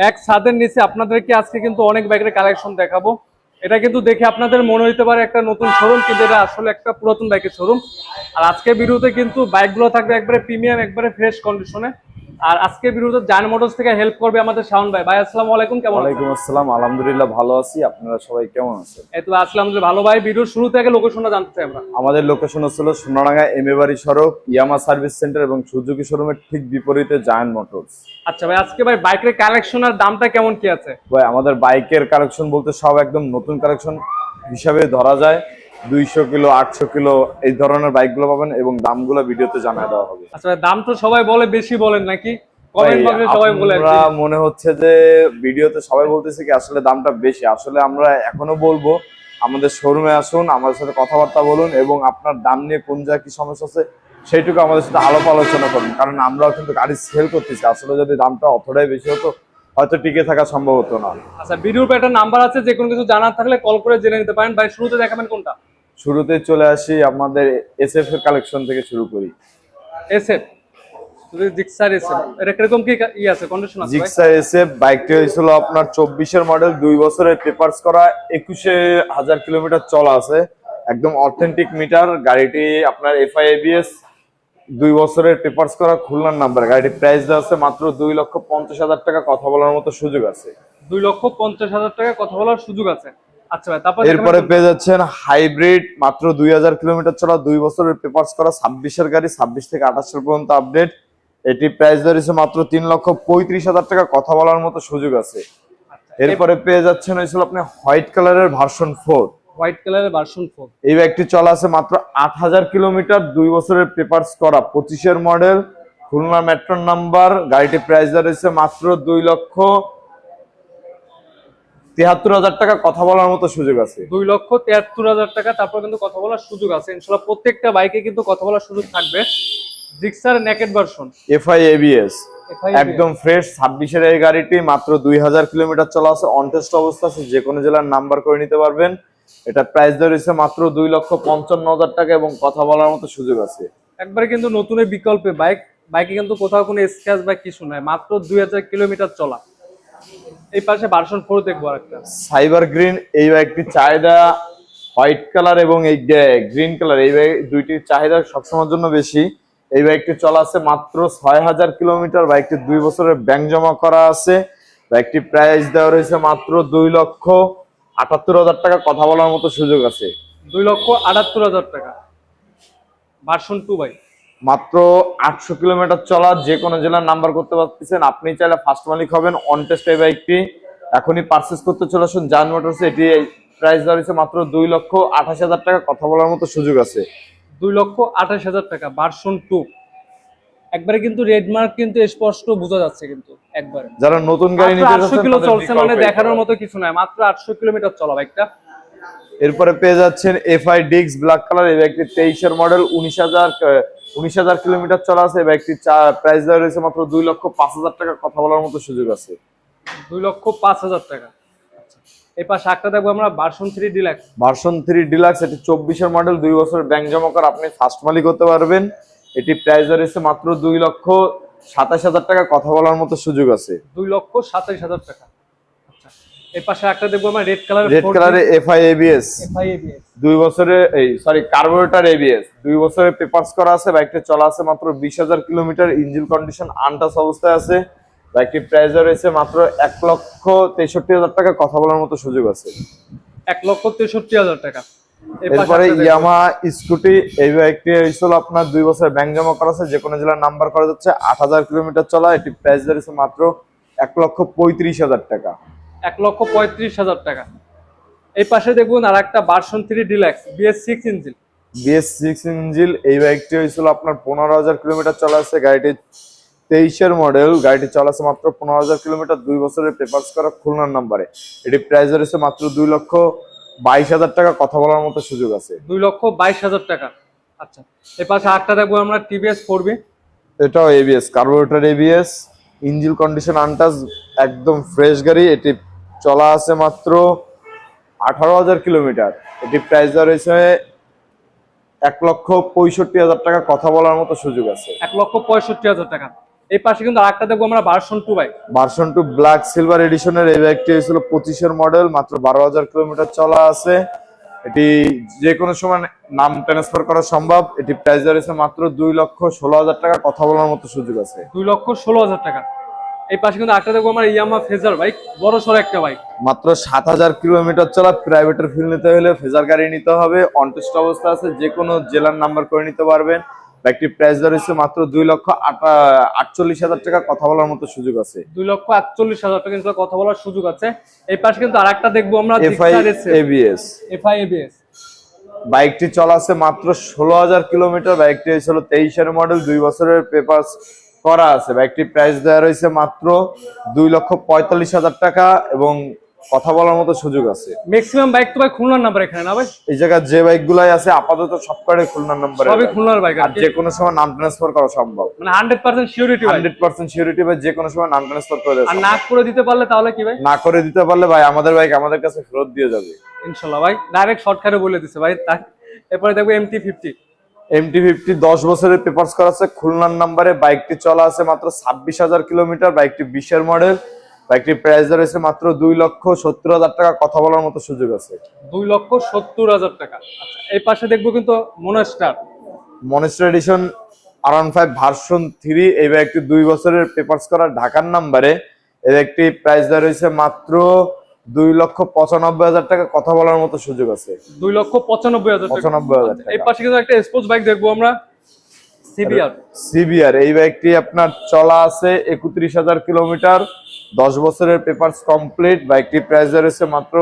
এক ছাদের নিচে আপনাদেরকে আজকে কিন্তু অনেক বাইকের কালেকশন দেখাবো। এটা কিন্তু দেখে আপনাদের মনে হইতে পারে একটা নতুন শোরুম, কিন্তু এটা আসলে একটা পুরাতন বাইকের শোরুম। আর আজকে ভিডিওতে কিন্তু বাইকগুলো থাকবে একবারে প্রিমিয়াম, একবারে ফ্রেশ কন্ডিশনে। আর আজকে ভিডিওতে জায়ান্ট মোটরস থেকে হেল্প করবে আমাদের শাওন ভাই। ভাই আসসালামু আলাইকুম, কেমন আছেন? ওয়ালাইকুম আসসালাম, আলহামদুলিল্লাহ ভালো আছি। আপনারা সবাই কেমন আছেন? এই তো আসলাম যে ভালো ভাই। ভিডিওর শুরু থেকে লোকেশনটা জানতে চাই আমরা। আমাদের লোকেশন হচ্ছিল সোনাডাঙ্গা এমএ বাড়ি সড়ক, ইয়ামা সার্ভিস সেন্টার এবং সুজুকি শোরুমের ঠিক বিপরীতে জায়ান্ট মোটরস। আচ্ছা ভাই, আজকে ভাই বাইকের কালেকশন আর দামটা কেমন কি আছে? ভাই আমাদের বাইকের কালেকশন বলতে সব একদম নতুন কালেকশন হিসাবে ধরা যায়। 200 কিলো 800 কিলো এই ধরনের বাইকগুলো পাবেন এবং দামগুলো ভিডিওতে জানিয়ে দেওয়া হবে। আচ্ছা ভাই, দাম তো সবাই বলে, বেশি বলেন নাকি? কমেন্ট বক্সে সবাই বলে। আমরা মনে হচ্ছে যে ভিডিওতে সবাই বলতেছে কি আসলে দামটা বেশি, আসলে আমরা এখনো বলবো আমাদের শোরুমে আসুন, আমাদের সাথে কথাবার্তা বলুন এবং আপনার দাম নিয়ে কোন জায়গায় কি সমস্যা আছে সেইটুকু আমাদের সাথে আলাপ আলোচনা করুন, কারণ আমরাও কিন্তু গাড়ি সেল করতেছি। আসলে যদি দামটা অতটাই বেশি হতো হয়তো টিকে থাকা সম্ভব হতো না। আচ্ছা, ভিডিওর পর একটা নাম্বার আছে, যে কোনো কিছু জানার থাকলে কল করে জেনে নিতে পারেন। ভাই শুরুতে দেখাবেন কোনটা? শুরুতে চলে আসি আমাদের এসএফ এর কালেকশন থেকে শুরু করি। এসএফ, জিক্সার এসএফ, এটা কিরকম কি আছে, কন্ডিশন আছে ভাই? জিক্সার এসএফ বাইকটি হয়েছিল আপনার 24 এর মডেল, 2 বছরের পেপারস করা, 21,000 কিলোমিটার চলা আছে, একদম অথেন্টিক মিটার। গাড়িটি আপনার এফআই এবিএস, 2 বছরের পেপারস করা, খুলনার নাম্বার। গাড়িটির প্রাইস দেওয়া আছে মাত্র 2,50,000 টাকা, কথা বলার মতো সুযোগ আছে। 2,50,000 টাকা কথা বলার সুযোগ আছে। আচ্ছা ভাই, তারপর এরপরে পেয়ে যাচ্ছেন হাইব্রিড, মাত্র 2,000 কিলোমিটার চলা, 2 বছরের পেপারস করা, 26 এর গাড়ি, 26 থেকে 28 সাল পর্যন্ত আপডেট। এটি প্রাইস ধরেছে মাত্র 3,35,000 টাকা, কথা বলার মতো সুযোগ আছে। এরপরে পেয়ে যাচ্ছেন হয়েছিল আপনি হোয়াইট কালারের ভার্সন 4। হোয়াইট কালারের ভার্সন 4, এই বাইকটি চলা আছে মাত্র 8,000 কিলোমিটার, 2 বছরের পেপারস করা, 25 এর মডেল, খুলনা মেট্রো নাম্বার। গাড়িটি প্রাইস ধরেছে মাত্র 2,73,000 টাকা, কথা বলার মতো সুযোগ আছে। 2,73,000 টাকা, তারপর কিন্তু কথা বলার সুযোগ আছে ইনশাআল্লাহ। প্রত্যেকটা বাইকে কিন্তু কথা বলার সুযোগ থাকবে। Gixxer naked version, FI ABS, একদম ফ্রেশ 26 এর এই গাড়িটি মাত্র 2,000 কিলোমিটার চলা আছে, অন টেস্ট অবস্থা আছে, যে কোনো জেলার নাম্বার করে নিতে পারবেন। এটা প্রাইস ধরেছে মাত্র 2,55,000 টাকা এবং কথা বলার মতো সুযোগ আছে। একবারে কিন্তু নতুনের বিকল্পে বাইক, বাইকে কিন্তু কোথাও কোনো স্ক্র্যাচ বা কিছু নাই, মাত্র 2,000 কিলোমিটার চলা। এই পাশে ভার্সন 4 দেখবো আরেকটা সাইবার গ্রিন। এই বাইকটির চাহিদা হোয়াইট কালার এবং এই গ্রিন কালার, এই বাইক দুইটির চাহিদা সবসময়ের জন্য বেশি। এই বাইকটি চলা আছে মাত্র 6,000 কিলোমিটার, বাইকটি 2 বছরের ব্যাংক জমা করা আছে। বাইকটি প্রাইস দেওয়া রয়েছে মাত্র 2,78,000 টাকা, কথা বলার মতো সুযোগ আছে। 2,78,000 টাকা, ভার্সন 2 ভাই। মাত্র 800 কিলোমিটার চলা, যে কোনো জেলার নাম্বার করতে পারতেছেন। আপনি চাইলে ফার্স্ট মালিক হবেন অন টেস্ট। এই বাইকটি এখনই পারচেস করতে চলে আসুন জায়ান্ট মোটরসে। এটি প্রাইস দেওয়া হয়েছে মাত্র 2,28,000 টাকা, কথা বলার মতো সুযোগ আছে। 2,28,000 টাকা, ভার্সন 2। একবারে কিন্তু রেড মার্ক কিন্তু স্পষ্ট বোঝা যাচ্ছে কিন্তু একবারে। যারা নতুন গাড়ি নিতে যাচ্ছেন 800 কিলো তাদের চলছে, মানে বিকল্প দেখানোর এটা। মতো কিছু নাই, মাত্র 800 কিলোমিটার চলা বাইকটা। এরপরে পেয়ে যাচ্ছেন এফআই ডিক্স ব্ল্যাক কালার। এই বাইকটি 23 এর মডেল, 19,000 কিলোমিটার চলা আছে। এই বাইকটি প্রাইস দেওয়া রয়েছে মাত্র 2,05,000 টাকা, কথা বলার মতো সুযোগ আছে। 2,05,000 টাকা। এই পাশে একটা দেখবো আমরা, ভার্সন 3 ডিলাক্স। ভার্সন 3 ডিলাক্স, এটি 24 এর মডেল, 2 বছরের ব্যাংক জমা করা, আপনি ফার্স্ট মালিক হতে পারবেন। এটি প্রাইস রয়েছে মাত্র 2,27,000 টাকা, কথা বলার মতো সুযোগ আছে। 2,27,000 টাকা। আচ্ছা, এই পাশে একটা দেখবো আমরা, রেড কালারের, রেড কালারে এফআই এবিএস, 2 বছরের কার্বোরেটর এবিএস, 2 বছরের পেপারস করা আছে। বাইকটি চলা আছে মাত্র 20,000 কিলোমিটার, ইঞ্জিন কন্ডিশন আনটাচ অবস্থায় আছে। বাইকটির প্রাইস রয়েছে মাত্র 1,63,000 টাকা, কথা বলার মতো সুযোগ আছে। 1,63,000 টাকা। এরপরে ইয়ামা স্কুটি। এই বাইকটি হয়েছিল আপনার 2 বছরের ব্যাংক জমা করা আছে, যে কোনো জেলার নাম্বার করা যাচ্ছে, 8,000 কিলোমিটার চলা। এটি প্রাইস রয়েছে মাত্র 1,35,000 টাকা। 1,35,000 টাকা। এই পাশে দেখুন আর একটা version 3 deluxe, BS6 engine. BS6 engine. এই বাইকটি হয়েছিল আপনার 15,000 কিলোমিটার চলা আছে। গাড়িটি 23 এর মডেল, গাড়িটি চলা আছে মাত্র 15,000 কিলোমিটার, 2 বছরের পেপারস করা, খুলনার নাম্বারে। এটি প্রাইস রয়েছে মাত্র 2,22,000 টাকা, কথা বলার মতো সুযোগ আছে। 2,22,000 টাকা। আচ্ছা, এই পাশে আরেকটা দেখবো আমরা, TVS 4B। এটাও ABS, carburettor ABS, engine condition untouch, একদম ফ্রেশ গাড়ি। এটি চলা আছে মাত্র 18,000 কিলোমিটার। এটি প্রাইস রয়েছে 1,65,000 টাকা, কথা বলার মতো সুযোগ আছে। 1,65,000 টাকা। এই পাশে কিন্তু আরেকটা দেখবো আমরা version 2 bike. Version 2 black silver এডিশনের এই বাইকটি হয়েছিল 25-এর মডেল, মাত্র 12,000 কিলোমিটার চলা আছে। এটি যে কোনো সময় নাম ট্রান্সফার করা সম্ভব। এটি প্রাইস রয়েছে মাত্র 2,16,000 টাকা, কথা বলার মতো সুযোগ আছে। 2,16,000 টাকা। এই পাশে কিন্তু আরেকটা দেখবো আমরা ইয়ামাহা ফেজার বাইক, বড় সড়ো একটা বাইক। মাত্র 7,000 কিলোমিটার চলা। প্রাইভেটের ফিল নিতে হলে ফেজার গাড়ি নিতে হবে, অনটেস্ট অবস্থা আছে, যে কোনো জেলার নাম্বার করে নিতে পারবেন। বাইকটির প্রাইস রয়েছে মাত্র 2,48,000 টাকা, কথা বলার মতো সুযোগ আছে। 2,48,000 টাকা কিন্তু কথা বলার সুযোগ আছে। এই পাশে কিন্তু আরেকটা দেখবো আমরা FI ABS। FI ABS বাইকটি চলা আছে মাত্র 16,000 কিলোমিটার। বাইকটি হয়েছিল 23-এর মডেল, 2 বছরের পেপার করা আছে। বাইকটির প্রাইস দেওয়া রয়েছে মাত্র 2,45,000 টাকা এবং কথা বলার মতো সুযোগ আছে। ম্যাক্সিমাম বাইক তো ভাই খুলনার নাম্বার এখানে না ভাই? এই জায়গায় যে বাইকগুলাই আছে আপাতত সবকটাই খুলনার নাম্বারে, সবই খুলনার বাইক, আর যে কোনো সময় নাম ট্রান্সফার করা সম্ভব। মানে 100% সিউরিটি ভাই? 100% সিউরিটি ভাই, যে কোনো সময় নাম ট্রান্সফার করে দেওয়া আর সম্ভব। না করে দিতে পারলে তাহলে কি ভাই? না করে দিতে পারলে ভাই আমাদের বাইক আমাদের কাছে ফেরত দিয়ে যাবে ইনশাআল্লাহ ভাই, ডাইরেক্ট শর্টকাটে বলে দিছে ভাই। এরপরে দেখবো MT-50। MT-50 10 বছরের পেপারস করা আছে, খুলনার নাম্বারে। বাইকটি চলা আছে মাত্র 26,000 কিলোমিটার। বাইকটি 20-এর মডেল। বাইকটির প্রাইস রয়েছে মাত্র 2,70,000 টাকা, কথা বলার মতো সুযোগ আছে। 2,70,000 টাকা। আচ্ছা, এই পাশে দেখবো কিন্তু মনস্টার এডিশন R15 ভার্সন 3। এই বাইকটি 2 বছরের পেপারস করা, ঢাকার নাম্বারে। এর একটি প্রাইস রয়েছে মাত্র 2,95,000 টাকা, কথা বলার মতো সুযোগ আছে। 2,95,000 টাকা। 95,000 টাকা। এই পাশে কিন্তু একটা স্পোর্টস বাইক দেখবো আমরা, সিবিআর। এই বাইকটি আপনার চলা আছে 31,000 কিলোমিটার, 10 বছরের পেপারস কমপ্লিট। বাইকটি প্রাইস রয়েছে মাত্র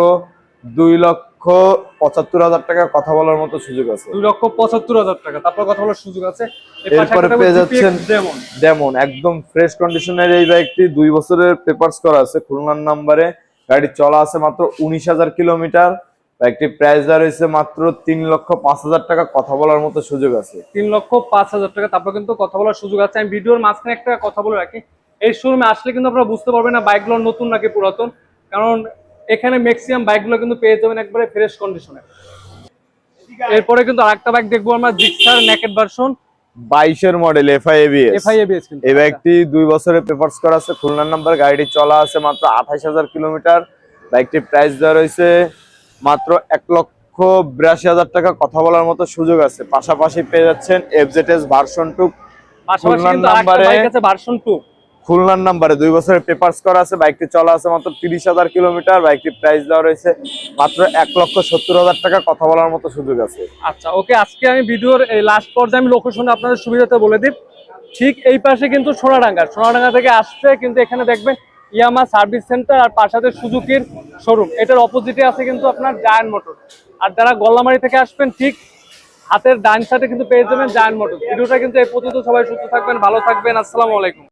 2,75,000 টাকা, কথা বলার মতো সুযোগ আছে। 2,75,000 টাকা, তারপর কথা বলার সুযোগ আছে। এরপরে পেয়ে যাচ্ছেন ডেমন, একদম ফ্রেশ কন্ডিশনের এই বাইকটি 2 বছরের পেপারস করা আছে, খুলনার নাম্বারে। গাড়ি চলা আছে মাত্র 19,000 কিলোমিটার। বাইকটি প্রাইস রয়েছে মাত্র 3,05,000 টাকা, কথা বলার মতো সুযোগ আছে। 3,05,000 টাকা, তারপর কিন্তু কথা বলার সুযোগ আছে। আমি ভিডিওর মাঝখানে একটা কথা বলে রাখি, এই শোরুমে আসলে কিন্তু আপনারা বুঝতে পারবেন না বাইকগুলো নতুন নাকি পুরাতন, কারণ এখানে ম্যাক্সিমাম বাইকগুলো কিন্তু পেয়ে যাবেন একবারে ফ্রেশ কন্ডিশনে। এরপরে কিন্তু আরেকটা বাইক দেখবো আমরা, জিক্সার নেকেড ভার্সন 22-এর মডেল FI ABS। কিন্তু এই বাইকটি 2 বছরের পেপারস করা আছে, খুলনার নাম্বার। গাড়িটি চলা আছে মাত্র 28,000 কিলোমিটার। বাইকটির প্রাইস দেওয়া রয়েছে মাত্র 1,82,000 টাকা, কথা বলার মতো সুযোগ আছে। পাশাপাশি পেয়ে যাচ্ছেন FZS ভার্সন 2 খুলনার নাম্বারে 2 বছরের পেপারস করা আছে। বাইকটি চলা আছে মাত্র 30,000 কিলোমিটার। বাইকটির প্রাইস দেওয়া রয়েছে মাত্র 1,70,000 টাকা, কথা বলার মতো সুযোগ আছে। আচ্ছা ওকে, আজকে আমি ভিডিওর এই লাস্ট পর্যায়ে আমি লোকেশন আপনাদের সুবিধাতে বলে দিই। ঠিক এই পাশে কিন্তু সোনাডাঙ্গা থেকে আসছে কিন্তু এখানে দেখবেন ইয়ামাহা সার্ভিস সেন্টার, আর পাশাতে সুজুকির শোরুম। এটার অপোজিটে আছে কিন্তু আপনার জায়ান্ট মোটর। আর যারা গল্লামারি থেকে আসবেন ঠিক হাতের ডান সাইডে কিন্তু পেয়ে যাবেন জায়ান্ট মোটর। ভিডিওটা কিন্তু এই পর্যন্ত, সবাই সুস্থ থাকবেন, ভালো থাকবেন, আসসালামু আলাইকুম।